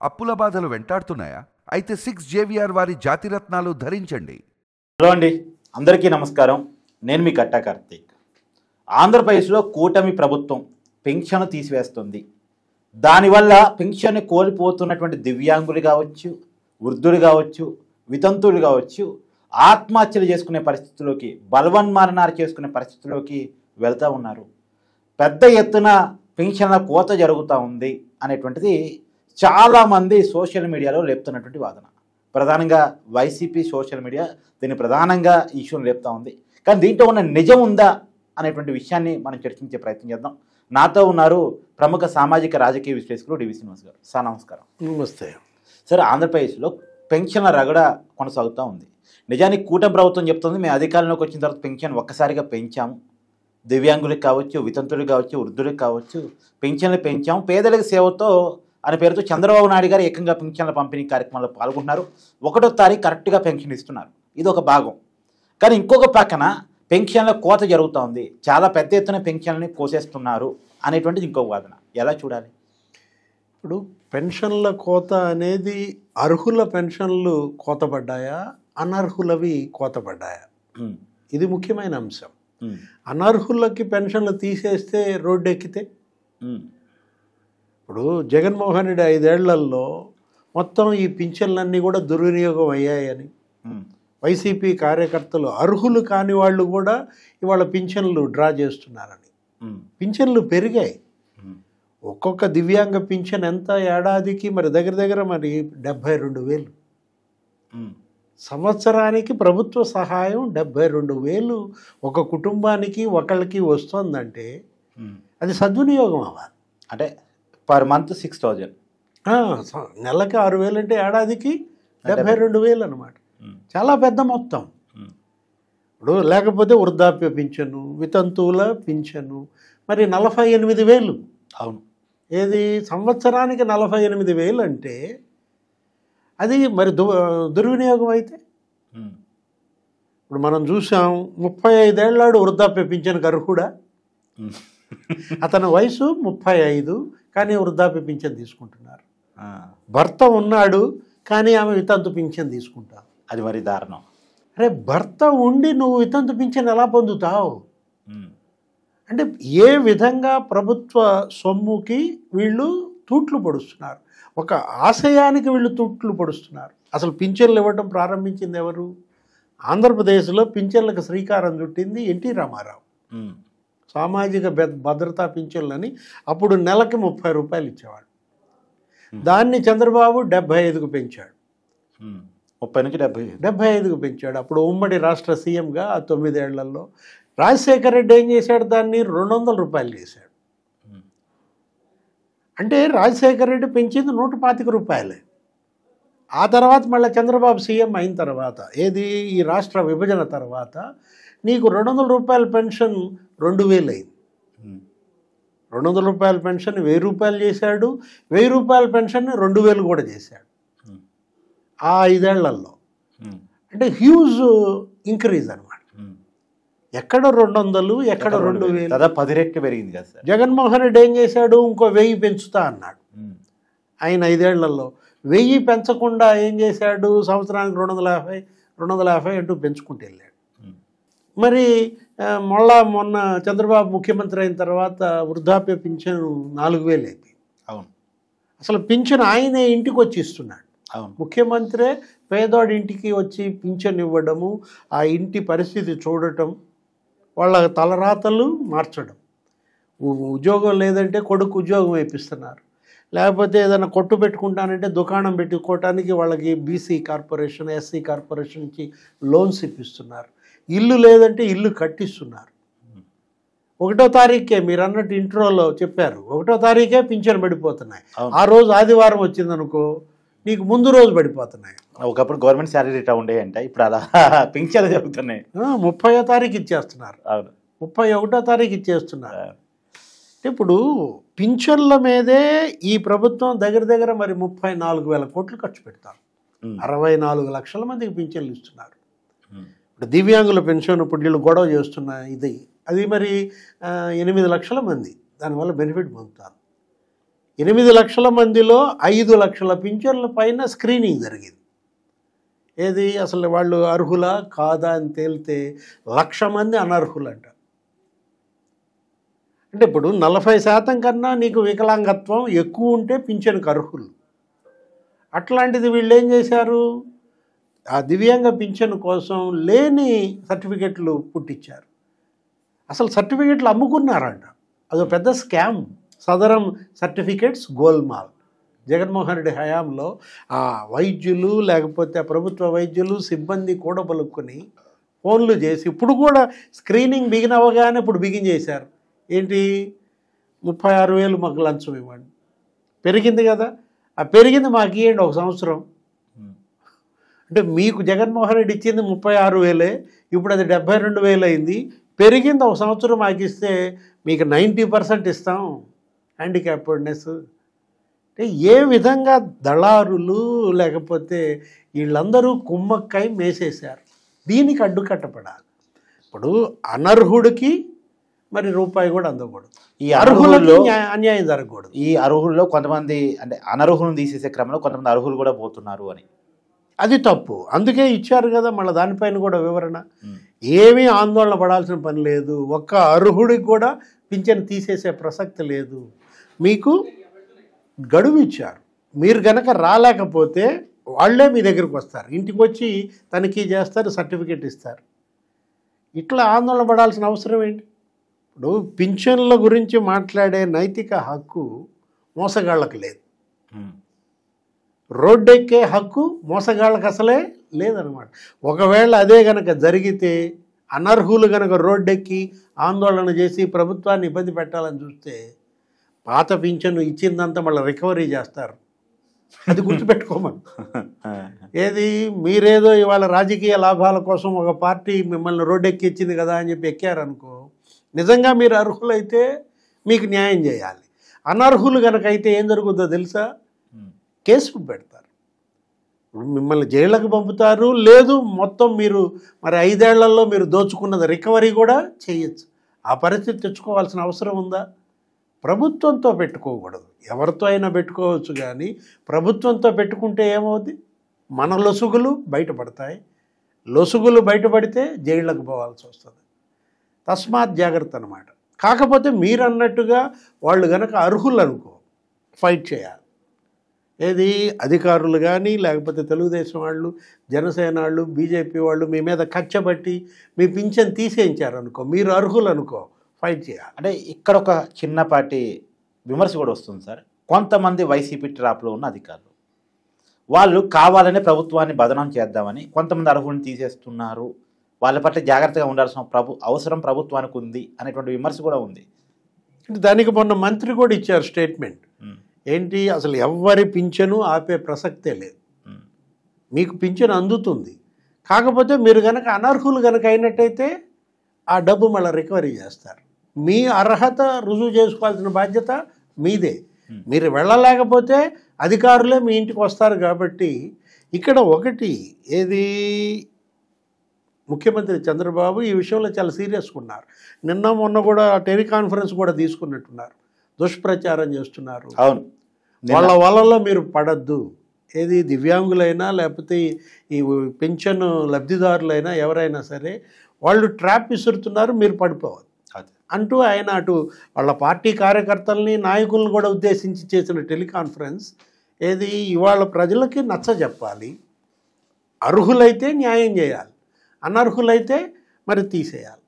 అప్పుల బాధలు వెంటాడుతున్నాయా? అయితే 6 JVR వారి జాతిరత్నాలు ధరించండి. హలో అండి, అందరికీ నమస్కారం. నేను మీ కట్టా కార్తీక్. ఆంధ్రప్రదేశ్లో కూటమి ప్రభుత్వం పెన్షన్ తీసివేస్తుంది. దానివల్ల పెన్షన్ కోల్పోతున్నటువంటి దివ్యాంగులు కావచ్చు, వృద్ధులు కావచ్చు, వితంతువులు కావచ్చు, ఆత్మహత్యలు చేసుకునే పరిస్థితుల్లోకి, బలవన్మరణాలు చేసుకునే పరిస్థితుల్లోకి వెళ్తూ ఉన్నారు. పెద్ద ఎత్తున పెన్షన్ల కోత జరుగుతూ ఉంది అనేటువంటిది చాలామంది సోషల్ మీడియాలో లేపుతున్నటువంటి వాదన. ప్రధానంగా వైసీపీ సోషల్ మీడియా దీన్ని ప్రధానంగా ఇష్యూని లేపుతూ ఉంది. కానీ దీంట్లో ఉన్న నిజం ఉందా అనేటువంటి విషయాన్ని మనం చర్చించే ప్రయత్నం చేద్దాం. నాతో ఉన్నారు ప్రముఖ సామాజిక రాజకీయ విశ్లేషకులు డివి శ్రీనివాస్ గారు. సార్ నమస్కారం. నమస్తే. సార్, ఆంధ్రప్రదేశ్లో పెన్షన్ల రగడ కొనసాగుతూ ఉంది. నిజానికి కూటమి ప్రభుత్వం చెప్తుంది, మేము అధికారంలోకి వచ్చిన తర్వాత పెన్షన్ ఒక్కసారిగా పెంచాము, దివ్యాంగులకు కావచ్చు, వితంతులకు కావచ్చు, వృద్ధులకు కావచ్చు పెన్షన్లు పెంచాము, పేదలకు సేవతో అనే పేరుతో చంద్రబాబు నాయుడు గారు ఏకంగా పెన్షన్ల పంపిణీ కార్యక్రమంలో పాల్గొంటున్నారు. 1వ తారీఖు కరెక్ట్గా పెన్షన్ ఇస్తున్నారు. ఇది ఒక భాగం. కానీ ఇంకొక పక్కన పెన్షన్ల కోత జరుగుతూ ఉంది. చాలా పెద్ద ఎత్తున పెన్షన్లని కోసేస్తున్నారు అనేటువంటిది ఇంకొక వాదన. ఎలా చూడాలి? ఇప్పుడు పెన్షన్ల కోత అనేది అర్హుల పెన్షన్లు కోతపడ్డాయా, అనర్హులవి కోతపడ్డాయా? ఇది ముఖ్యమైన అంశం. అనర్హులకి పెన్షన్లు తీసేస్తే రోడ్డు ఎక్కితే, ఇప్పుడు జగన్మోహన్ రెడ్డి 5 ఏళ్లలో మొత్తం ఈ పింఛన్లన్నీ కూడా దుర్వినియోగం అయ్యాయని వైసీపీ కార్యకర్తలు, అర్హులు కాని వాళ్ళు కూడా ఇవాళ పింఛన్లు డ్రా చేస్తున్నారని, పింఛన్లు పెరిగాయి. ఒక్కొక్క దివ్యాంగ పింఛన్ ఎంత ఏడాదికి? మరి దగ్గర మరి 72,000. సంవత్సరానికి ప్రభుత్వ సహాయం 72,000 ఒక కుటుంబానికి ఒకళ్ళకి వస్తుందంటే అది సద్వినియోగం అవ్వాలి. అంటే పర్ మంత్ 6,000, నెలకి 6,000 అంటే ఏడాదికి 72,000 అనమాట. చాలా పెద్ద మొత్తం. ఇప్పుడు లేకపోతే వృద్ధాప్య పింఛను, వితంతువుల పింఛను మరి 48,000. అవును. ఏది సంవత్సరానికి 48,000 అంటే అది మరి దుర్వినియోగం అయితే? ఇప్పుడు మనం చూసాం, 35 ఏళ్ళాడు వృద్ధాప్య పింఛన్కి అర్హుడా? అతని వయసు 35 కానీ వృద్ధాప్య పింఛన్ తీసుకుంటున్నారు. భర్త ఉన్నాడు కానీ ఆమె వితంతు పింఛన్ తీసుకుంటావు. అది మరి దారుణం. అరే, భర్త ఉండి నువ్వు వితంతు పింఛన్ ఎలా పొందుతావు? అంటే ఏ విధంగా ప్రభుత్వ సొమ్ముకి వీళ్ళు తూట్లు పొడుస్తున్నారు, ఒక ఆశయానికి వీళ్ళు తూట్లు పొడుస్తున్నారు. అసలు పింఛన్లు ఇవ్వడం ప్రారంభించింది ఎవరు? ఆంధ్రప్రదేశ్లో పింఛన్లకు శ్రీకారం చుట్టింది ఎన్టీ రామారావు. సామాజిక భద్రతా పింఛన్లని అప్పుడు నెలకి 30 రూపాయలు ఇచ్చేవాడు. దాన్ని చంద్రబాబు 75కు పెంచాడు. 30 నుంచి 75కు పెంచాడు. అప్పుడు ఉమ్మడి రాష్ట్ర సీఎంగా 9 ఏళ్లలో రాజశేఖర రెడ్డి ఏం చేశాడు? దాన్ని 200 రూపాయలు చేశాడు. అంటే రాజశేఖర రెడ్డి పెంచింది 125 రూపాయలే. ఆ తర్వాత మళ్ళీ చంద్రబాబు సీఎం అయిన తర్వాత, ఏది ఈ రాష్ట్ర విభజన తర్వాత, నీకు 200 రూపాయల పెన్షన్ 2,000 అయింది. 200 రూపాయల పెన్షన్ 1,000 రూపాయలు చేశాడు. 1,000 రూపాయల పెన్షన్ 2,000 కూడా చేశాడు ఆ 5 ఏళ్లలో. అంటే హ్యూజ్ ఇంక్రీజ్ అనమాట. ఎక్కడ 200, ఎక్కడ 2,000, 10 రెట్లు పెరిగింది కదా సార్. జగన్మోహన్ రెడ్డి ఏం చేశాడు? ఇంకో 1,000 పెంచుతా అన్నాడు. ఆయన 5 ఏళ్లలో 1,000 పెంచకుండా ఏం చేశాడు? సంవత్సరానికి 250 అంటూ పెంచుకుంటూ వెళ్ళాడు. మరి మొన్న చంద్రబాబు ముఖ్యమంత్రి అయిన తర్వాత వృద్ధాప్య పింఛన్ 4,000 అయిపోయింది. అవును. అసలు పింఛన్ ఆయనే ఇంటికి వచ్చి ఇస్తున్నాడు. ముఖ్యమంత్రే పేదవాడి ఇంటికి వచ్చి పింఛన్ ఇవ్వడము, ఆ ఇంటి పరిస్థితి చూడటం, వాళ్ళ తలరాతలు మార్చడం. ఉద్యోగం లేదంటే కొడుకు ఉద్యోగం వేపిస్తున్నారు, లేకపోతే ఏదైనా కొట్టు పెట్టుకుంటానంటే దుకాణం పెట్టుకోవటానికి వాళ్ళకి బీసీ కార్పొరేషన్, ఎస్సీ కార్పొరేషన్ నుంచి లోన్స్ ఇప్పిస్తున్నారు. ఇల్లు లేదంటే ఇల్లు కట్టిస్తున్నారు. 1వ తారీఖే మీరు అన్నట్టు ఇంట్రోలో చెప్పారు, 1వ తారీఖే పింఛన్ పడిపోతున్నాయి. ఆ రోజు ఆదివారం వచ్చిందనుకో, నీకు ముందు రోజు పడిపోతున్నాయి. ఒకప్పుడు గవర్నమెంట్ శాలరీ రేట్ ఉండేయంట, ఇప్పుడు అలా పింఛన్లు జరుగుతున్నాయి. 30వ తారీఖు ఇచ్చేస్తున్నారు. అవును. 31వ తారీఖు ఇచ్చేస్తున్నారు. ఇప్పుడు పింఛన్ల మీదే ఈ ప్రభుత్వం దగ్గర మరి 34,000 కోట్లు ఖర్చు పెడతారు. 64 లక్షల మందికి పింఛన్లు ఇస్తున్నారు. ఇప్పుడు దివ్యాంగుల పెన్షన్ ఇప్పుడు వీళ్ళు గొడవ చేస్తున్న ఇది, అది మరి 8 లక్షల మంది దానివల్ల బెనిఫిట్ పొందుతారు. 8 లక్షల మందిలో 5 లక్షల పింఛన్ల పైన స్క్రీనింగ్ జరిగింది. ఏది అసలు వాళ్ళు అర్హులా కాదా అని తేలితే 1,00,000 మంది అనర్హులంట. అంటే ఇప్పుడు 40% కన్నా నీకు వికలాంగత్వం ఎక్కువ ఉంటే పింఛన్కు అర్హులు. అట్లాంటిది వీళ్ళు ఏం చేశారు, ఆ దివ్యాంగ పింఛన్ కోసం లేని సర్టిఫికెట్లు పుట్టించారు. అసలు సర్టిఫికెట్లు అమ్ముకున్నారంట. అదో పెద్ద స్కామ్. సదరం సర్టిఫికెట్స్ గోల్మాల్. జగన్మోహన్ రెడ్డి హయాంలో ఆ వైద్యులు లేకపోతే ప్రభుత్వ వైద్యులు సిబ్బంది కూడబలుక్కుని ఫోన్లు చేసి ఇప్పుడు కూడా స్క్రీనింగ్ బిగిన్ అవ్వగానే ఇప్పుడు బిగిన్ చేశారు. ఏంటి 36,000 మాకు లంచం ఇవ్వండి. పెరిగింది కదా, ఆ పెరిగింది మాకు ఇవ్వండి 1 సంవత్సరం. అంటే మీకు జగన్మోహన్ రెడ్డి ఇచ్చింది 36,000, ఇప్పుడు అది 72,000 అయింది. పెరిగింది 1 సంవత్సరం మాకు ఇస్తే మీకు 90% ఇస్తాం హ్యాండిక్యాప్డ్నెస్. అంటే ఏ విధంగా దళారులు లేకపోతే వీళ్ళందరూ కుమ్మక్కై మేసేశారు. దీనికి అడ్డుకట్టపడాలి. ఇప్పుడు అనర్హుడికి మరి రూపాయి కూడా అందకూడదు. ఈ అర్హుల్లో అన్యాయం జరగకూడదు. ఈ అర్హుల్లో కొంతమంది అంటే అనర్హులను తీసేసే క్రమంలో కొంతమంది అర్హులు కూడా పోతున్నారు అని, అది తప్పు. అందుకే ఇచ్చారు కదా మళ్ళీ దానిపైన కూడా వివరణ. ఏమీ ఆందోళన పడాల్సిన పని లేదు. ఒక్క అర్హుడికి కూడా పింఛన్ తీసేసే ప్రసక్తి లేదు. మీకు గడువు ఇచ్చారు. మీరు గనక రాలేకపోతే వాళ్ళే మీ దగ్గరికి వస్తారు, ఇంటికి వచ్చి తనిఖీ చేస్తారు, సర్టిఫికెట్ ఇస్తారు. ఇట్లా ఆందోళన పడాల్సిన అవసరం ఏంటి? ఇప్పుడు పింఛన్ల గురించి మాట్లాడే నైతిక హక్కు మోసగాళ్ళకు లేదు. రోడ్డెక్కే హక్కు మోసగాళ్ళకు అసలే లేదనమాట. ఒకవేళ అదే గనక జరిగితే అనర్హులు గనక రోడ్డెక్కి ఆందోళన చేసి ప్రభుత్వాన్ని ఇబ్బంది పెట్టాలని చూస్తే పాత పింఛను ఇచ్చిందంతా మళ్ళీ రికవరీ చేస్తారు. అది గుర్తుపెట్టుకోమని. ఏది మీరేదో ఇవాళ రాజకీయ లాభాల కోసం ఒక పార్టీ మిమ్మల్ని రోడ్డెక్కి ఇచ్చింది కదా అని చెప్పి ఎక్కారనుకో, నిజంగా మీరు అర్హులైతే మీకు న్యాయం చేయాలి. అనర్హులు కనుక అయితే ఏం జరుగుతుందో తెలుసా? కేసు పెడతారు, మిమ్మల్ని జైళ్ళకు పంపుతారు. లేదు మొత్తం మీరు మరి 5 ఏళ్లలో మీరు దోచుకున్నది రికవరీ కూడా చేయొచ్చు. ఆ పరిస్థితి తెచ్చుకోవాల్సిన అవసరం ఉందా? ప్రభుత్వంతో పెట్టుకోకూడదు. ఎవరితో అయినా పెట్టుకోవచ్చు, కానీ ప్రభుత్వంతో పెట్టుకుంటే ఏమవుద్ది? మన లొసుగులు బయటపడతాయి. లొసుగులు బయటపడితే జైళ్ళకు పోవాల్సి వస్తుంది. తస్మాత్ జాగ్రత్త అన్నమాట. కాకపోతే మీరు అన్నట్టుగా వాళ్ళు కనుక అర్హులు అనుకో, ఫైట్ చేయాలి. ఏది అధికారులు కానీ లేకపోతే తెలుగుదేశం వాళ్ళు, జనసేన వాళ్ళు, బీజేపీ వాళ్ళు మీ మీద కచ్చబట్టి మీ పింఛన్ తీసేయించారు అనుకో, మీరు అర్హులు అనుకో, ఫైట్ చేయాలి. అంటే ఇక్కడ ఒక చిన్నపాటి విమర్శ కూడా వస్తుంది సార్. కొంతమంది వైసీపీ ట్రాప్లో ఉన్న అధికారులు వాళ్ళు కావాలనే ప్రభుత్వాన్ని బదనాం చేద్దామని కొంతమంది అర్హులను తీసేస్తున్నారు, వాళ్ళ పట్ల జాగ్రత్తగా ఉండాల్సిన అవసరం ప్రభుత్వానికి ఉంది అనేటువంటి విమర్శ కూడా ఉంది. దానికి మొన్న మంత్రి కూడా ఇచ్చారు స్టేట్మెంట్. ఏంటి, అసలు ఎవ్వరి పింఛను ఆపే ప్రసక్తే లేదు, మీకు పింఛను అందుతుంది. కాకపోతే మీరు కనుక అనర్హులు కనుక అయినట్టయితే ఆ డబ్బు మళ్ళీ రికవరీ చేస్తారు. మీ అర్హత రుజువు చేసుకోవాల్సిన బాధ్యత మీదే. మీరు వెళ్ళలేకపోతే అధికారులే మీ ఇంటికి వస్తారు. కాబట్టి ఇక్కడ ఒకటి ఏది, ముఖ్యమంత్రి చంద్రబాబు ఈ విషయంలో చాలా సీరియస్గా ఉన్నారు. నిన్న మొన్న కూడా టెలికాన్ఫరెన్స్ కూడా తీసుకున్నట్టున్నారు. దుష్ప్రచారం చేస్తున్నారు. అవును, వాళ్ళ వలలో మీరు పడద్దు. ఏది దివ్యాంగులైనా లేకపోతే ఈ పెన్షన్ లబ్ధిదారులైనా ఎవరైనా సరే వాళ్ళు ట్రాప్ విసురుతున్నారు, మీరు పడిపోవాలి అంటూ ఆయన అటు వాళ్ళ పార్టీ కార్యకర్తల్ని నాయకులను కూడా ఉద్దేశించి చేసిన టెలికాన్ఫరెన్స్ ఏది ఇవాళ ప్రజలకి నచ్చ చెప్పాలి. అర్హులైతే న్యాయం చేయాలి, అనర్హులైతే మరి తీసేయాలి.